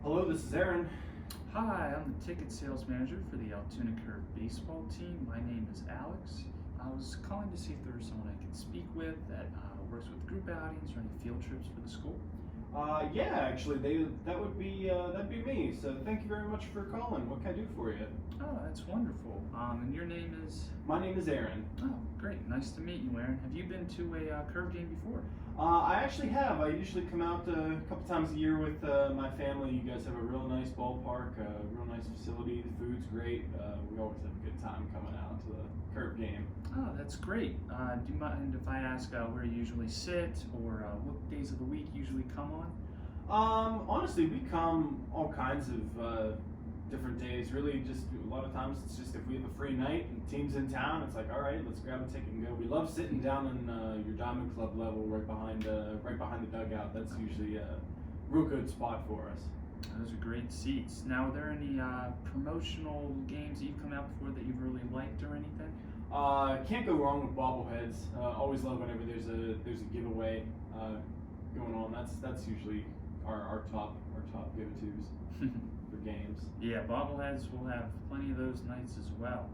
Hello, this is Aaron. Hi, I'm the ticket sales manager for the Altoona Curve baseball team. My name is Alex. I was calling to see if there was someone I could speak with that works with group outings or any field trips for the school. Yeah, actually, that'd be me. So thank you very much for calling. What can I do for you? Oh, that's wonderful. And your name is? My name is Aaron. Oh, great. Nice to meet you, Aaron. Have you been to a Curve game before? I actually have. I usually come out a couple times a year with my family. You guys have a real nice ballpark, a real nice facility. The food's great. We always have a good time coming out to the Curve game. Oh, that's great. Do you mind if I ask where you usually sit or what days of the week you usually come on? Honestly, we come all kinds of different days. Really, just a lot of times it's just if we have a free night and team's in town, it's like, all right, let's grab a ticket and go. We love sitting down in your Diamond Club level, right behind the dugout. That's usually a real good spot for us. Those are great seats. Now, are there any promotional games that you've come out before that you've really liked or anything? Can't go wrong with bobbleheads. Always love whenever there's a giveaway going on. That's usually our top go-tos for games. Yeah, bobbleheads will have plenty of those nights as well.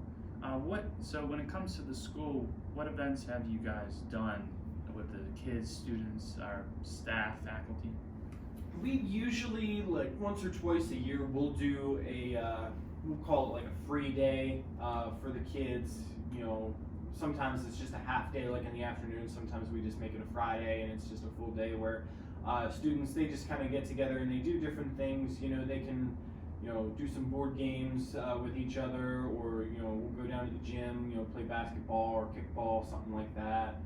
So when it comes to the school, what events have you guys done with the kids, students, our staff, faculty? We usually, like, once or twice a year, we'll do we'll call it like a free day for the kids. You know, sometimes it's just a half day, like in the afternoon. Sometimes we just make it a Friday, and it's just a full day where students, they just kind of get together and they do different things. You know, they can, do some board games with each other, or we'll go down to the gym, play basketball or kickball, something like that.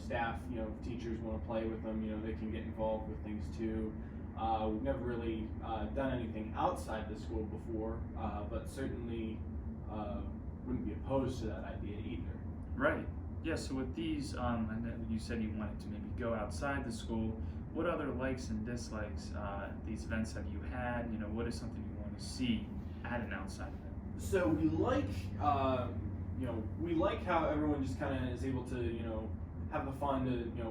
Staff, if teachers want to play with them, they can get involved with things too. We've never really done anything outside the school before, but certainly wouldn't be opposed to that idea either. Right. Yeah, so with these, and then you said you wanted to maybe go outside the school, what other likes and dislikes these events have you had? What is something you want to see at an outside event? So we like how everyone just kind of is able to, have the fun to,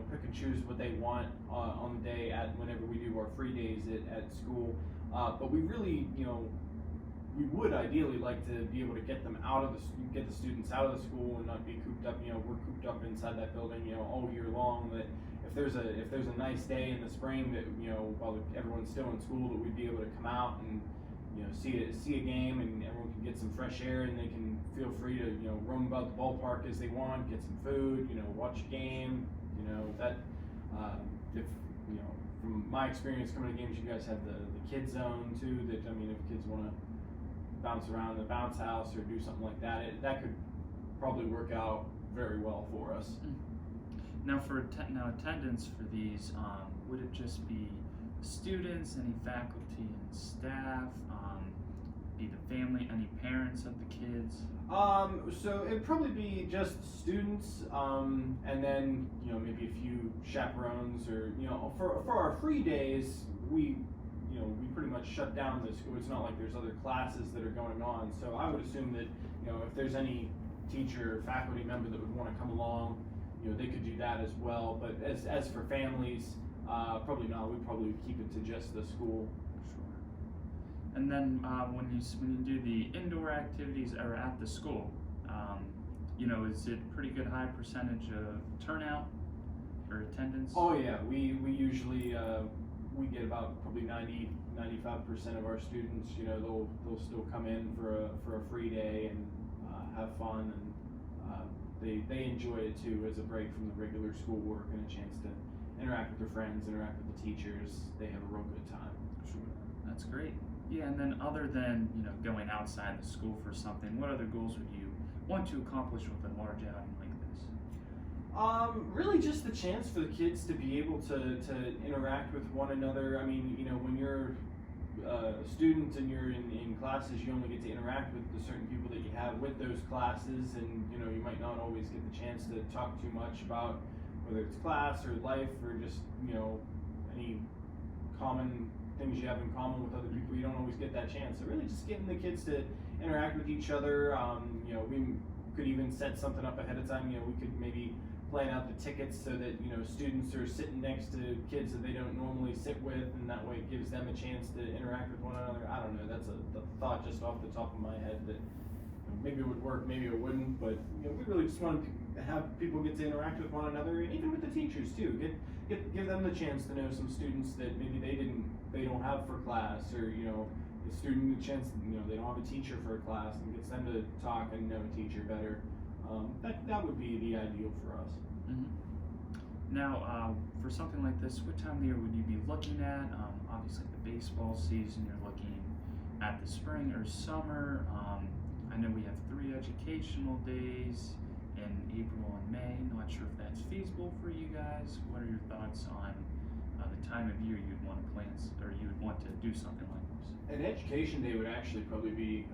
pick and choose what they want on the day whenever we do our free days at school. But we really, we would ideally like to be able to get the students out of the school and not be cooped up. We're cooped up inside that building, all year long. That if there's a nice day in the spring that, while everyone's still in school, that we'd be able to come out and see a game, and everyone can get some fresh air, and they can feel free to roam about the ballpark as they want, get some food, watch a game. That if from my experience coming to games, you guys have the kid zone too. That if kids want to bounce around in the bounce house or do something like that, that could probably work out very well for us. Now, attendance for these, would it just be students, any faculty and staff, be the family, any parents of the kids? So it'd probably be just students, and then maybe a few chaperones, or for our free days, we pretty much shut down the school. It's not like there's other classes that are going on. So I would assume that if there's any teacher or faculty member that would want to come along, they could do that as well. But as for families, probably not. We'd probably keep it to just the school. Sure. And then when you do the indoor activities or at the school, is it pretty good high percentage of turnout or attendance? Oh yeah, we usually we get about probably 95% of our students. They'll still come in for a free day and have fun, and they enjoy it too as a break from the regular schoolwork and a chance to interact with their friends, interact with the teachers. They have a real good time. Sure. That's great. Yeah, and then other than going outside the school for something, what other goals would you want to accomplish with a large outing like this? Really just the chance for the kids to be able to interact with one another. When you're a student and you're in classes, you only get to interact with the certain people that you have with those classes, and you might not always get the chance to talk too much about whether it's class or life or just any common things you have in common with other people. You don't always get that chance. So really just getting the kids to interact with each other. We could even set something up ahead of time. We could maybe plan out the tickets so that, you know, students are sitting next to kids that they don't normally sit with, and that way it gives them a chance to interact with one another. I don't know, that's the thought just off the top of my head that, you know, maybe it would work, maybe it wouldn't, but, you know, we really just want to have people get to interact with one another, and even with the teachers too. Give them the chance to know some students that maybe they don't have for class, or, you know, a student a chance, you know, they don't have a teacher for a class, and gets them to talk and know a teacher better. That would be the ideal for us. Mm-hmm. Now, for something like this, what time of the year would you be looking at? Obviously, the baseball season, you're looking at the spring or summer. I know we have 3 educational days in April and May. Not sure if that's feasible for you guys. What are your thoughts on the time of year you'd want to plan, or you would want to do something like this? An education day would actually probably be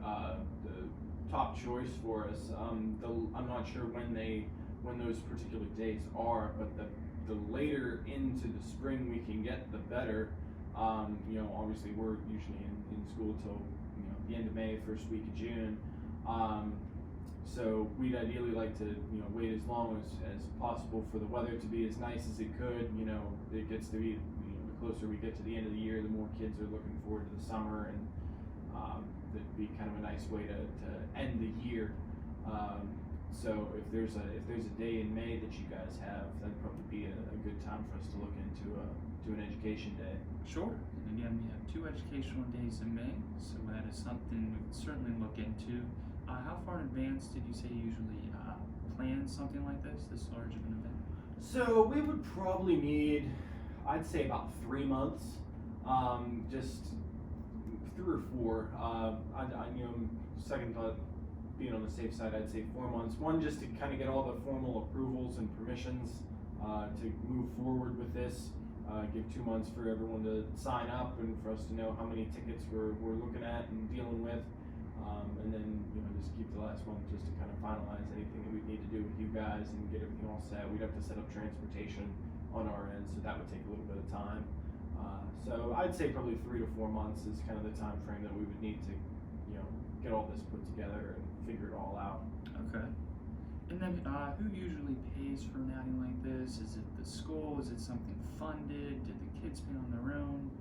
the top choice for us. I'm not sure when those particular days are, but the later into the spring we can get, the better. You know, obviously we're usually in school till, you know, the end of May, first week of June. So we'd ideally like to, you know, wait as long as possible for the weather to be as nice as it could. You know, it gets to be, you know, the closer we get to the end of the year, the more kids are looking forward to the summer, and that'd be kind of a nice way to end the year. So if there's a day in May that you guys have, that'd probably be a good time for us to look into an education day. Sure. And again, we have 2 educational days in May, so that is something we can certainly look into. How far in advance did you say you usually plan something like this large of an event? So we would probably need, I'd say, about 3 months, just 3 or 4. You know, second thought, being on the safe side, I'd say 4 months. One, just to kind of get all the formal approvals and permissions to move forward with this. Give 2 months for everyone to sign up and for us to know how many tickets we're looking at and dealing with. And then, you know, just keep the last one just to kind of finalize anything that we'd need to do with you guys and get everything all set. We'd have to set up transportation on our end, so that would take a little bit of time. So I'd say probably 3 to 4 months is kind of the time frame that we would need to, you know, get all this put together and figure it all out. Okay. And then, who usually pays for an outing like this? Is it the school? Is it something funded? Did the kids pay on their own?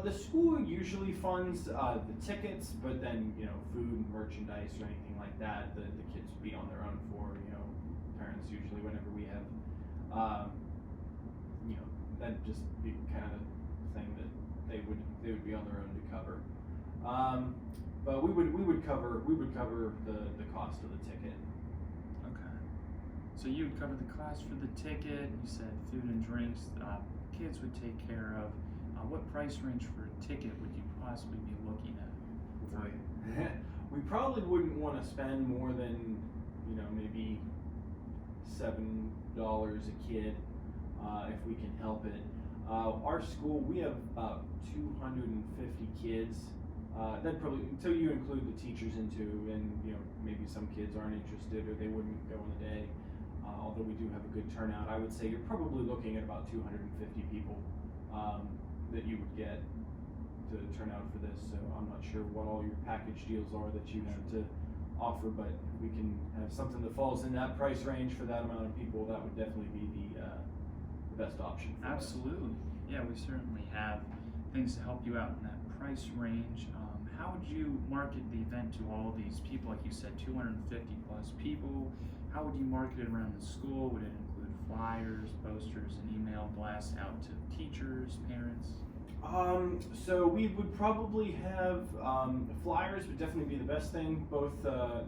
The school usually funds the tickets, but then, you know, food and merchandise or anything like that, the kids would be on their own for. You know, parents usually, whenever we have, you know, that'd just be kind of the thing that they would be on their own to cover. But we would cover the cost of the ticket. Okay. So you would cover the cost for the ticket. You said food and drinks. Kids would take care of. What price range for a ticket would you possibly be looking at? We probably wouldn't want to spend more than, you know, maybe $7 a kid, if we can help it. Our school, we have about 250 kids. That probably, until you include the teachers into, and, you know, maybe some kids aren't interested or they wouldn't go on the day. Although we do have a good turnout, I would say you're probably looking at about 250 people that you would get to turn out for this. So I'm not sure what all your package deals are that you have to offer, but if we can have something that falls in that price range for that amount of people, that would definitely be the best option for Absolutely. us. Yeah, we certainly have things to help you out in that price range. How would you market the event to all of these people? Like you said, 250 plus people. How would you market it around the school? Would it include flyers, posters, and email blasts out to teachers, parents? So we would probably have flyers would definitely be the best thing. Both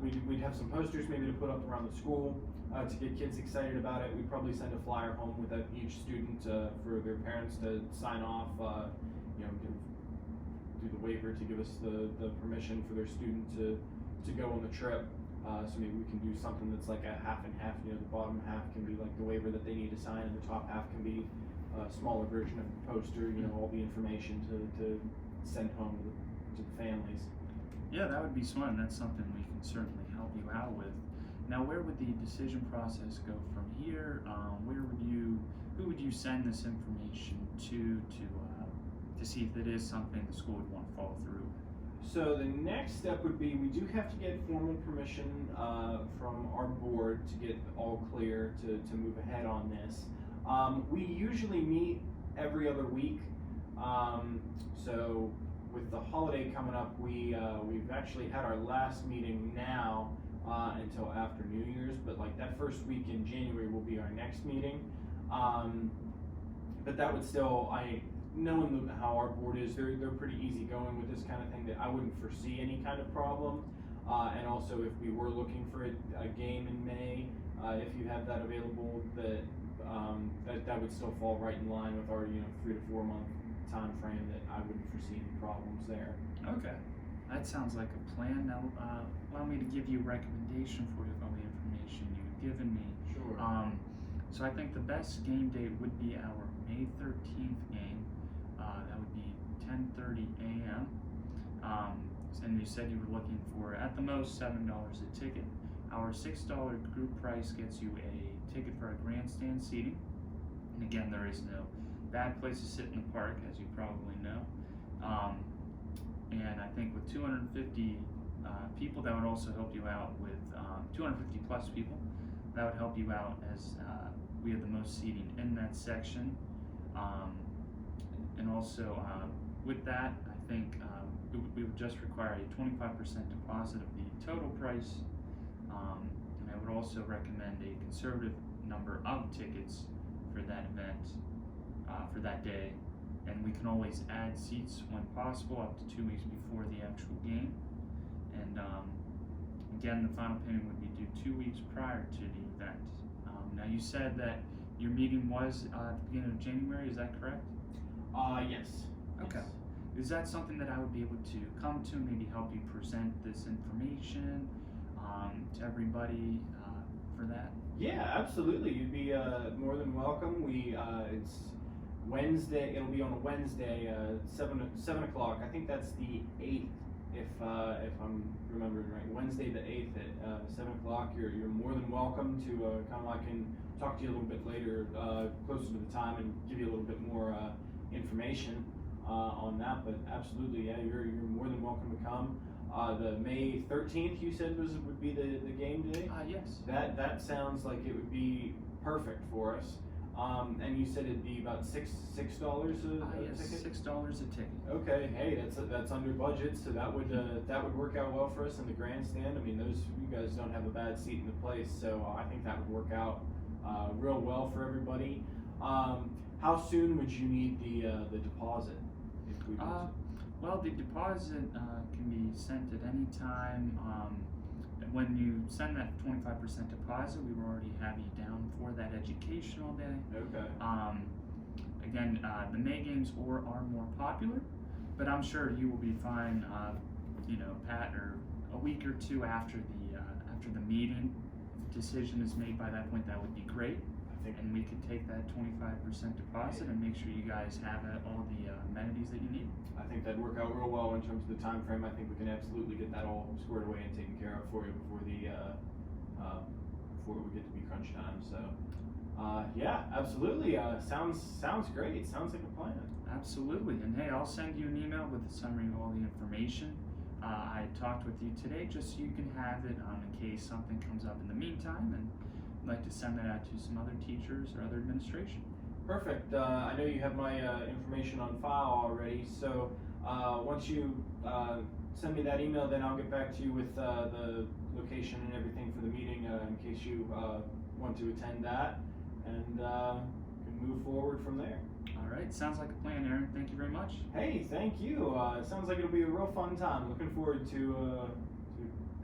we'd have some posters maybe to put up around the school to get kids excited about it. We'd probably send a flyer home with each student for their parents to sign off. You know, do the waiver to give us the permission for their student to go on the trip. So maybe we can do something that's like a half and half. You know, the bottom half can be like the waiver that they need to sign, and the top half can be a smaller version of the poster. You know, all the information to send home to the families. Yeah, that would be fun. That's something we can certainly help you out with. Now, where would the decision process go from here? Who would you send this information to see if it is something the school would want to follow through? So the next step would be we do have to get formal permission from our board to get all clear to move ahead on this. We usually meet every other week. So with the holiday coming up, we've actually had our last meeting now until after New Year's, but like that first week in January will be our next meeting. But that would still, knowing how our board is, they're pretty easygoing with this kind of thing, that I wouldn't foresee any kind of problem. And also, if we were looking for a game in May, if you have that available, that would still fall right in line with our 3 to 4 month time frame. That I wouldn't foresee any problems there. Okay, that sounds like a plan. Now, allow me to give you a recommendation for all the information you've given me. Sure. So I think the best game date would be our May 13th game. That would be 10:30 a.m. And you said you were looking for, at the most, $7 a ticket. Our $6 group price gets you a ticket for a grandstand seating. And again, there is no bad place to sit in the park, as you probably know. And I think with 250 people, that would also help you out with 250 plus people. That would help you out as we have the most seating in that section. And also with that, I think we would just require a 25% deposit of the total price. And I would also recommend a conservative number of tickets for that event, for that day. And we can always add seats when possible, up to 2 weeks before the actual game. And again, the final payment would be due 2 weeks prior to the event. Now, you said that your meeting was at the beginning of January, is that correct? Yes. Okay. Yes. Is that something that I would be able to come to, maybe help you present this information to everybody for that? Yeah, absolutely. You'd be more than welcome. It's Wednesday. It'll be on a Wednesday, 7 o'clock. I think that's the 8th, if I'm remembering right. Wednesday the 8th at 7 o'clock. You're more than welcome to I can talk to you a little bit later, closer to the time, and give you a little bit more information on that. But absolutely, yeah, you're more than welcome to come. The May 13th, you said would be the game day? Yes. That sounds like it would be perfect for us. And you said it'd be about $6 a Yes, ticket? $6 a ticket. Okay, hey, that's under budget, so that would work out well for us in the grandstand. I mean, you guys don't have a bad seat in the place, so I think that would work out real well for everybody. How soon would you need the deposit? If we could? Well, the deposit can be sent at any time. When you send that 25% deposit, we will already have you down for that educational day. Okay. Again, the May games are more popular, but I'm sure you will be fine. Pat, or a week or two after the meeting, if a decision is made by that point, that would be great. And we could take that 25% deposit and make sure you guys have all the amenities that you need. I think that'd work out real well in terms of the time frame. I think we can absolutely get that all squared away and taken care of for you before we get to be crunch time. So, yeah, absolutely. Sounds great. Sounds like a plan. Absolutely. And hey, I'll send you an email with a summary of all the information I talked with you today, just so you can have it in case something comes up in the meantime, and I'd like to send that out to some other teachers or other administration. Perfect. I know you have my information on file already, so once you send me that email, then I'll get back to you with the location and everything for the meeting in case you want to attend that, and can move forward from there. All right. Sounds like a plan, Aaron. Thank you very much. Hey, thank you. It sounds like it'll be a real fun time. Looking forward to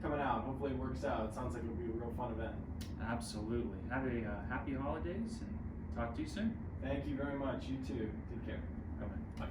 coming out. Hopefully it works out. It sounds like it'll be a real fun event. Absolutely. Have a happy holidays, and talk to you soon. Thank you very much. You too. Take care. Bye-bye. Bye.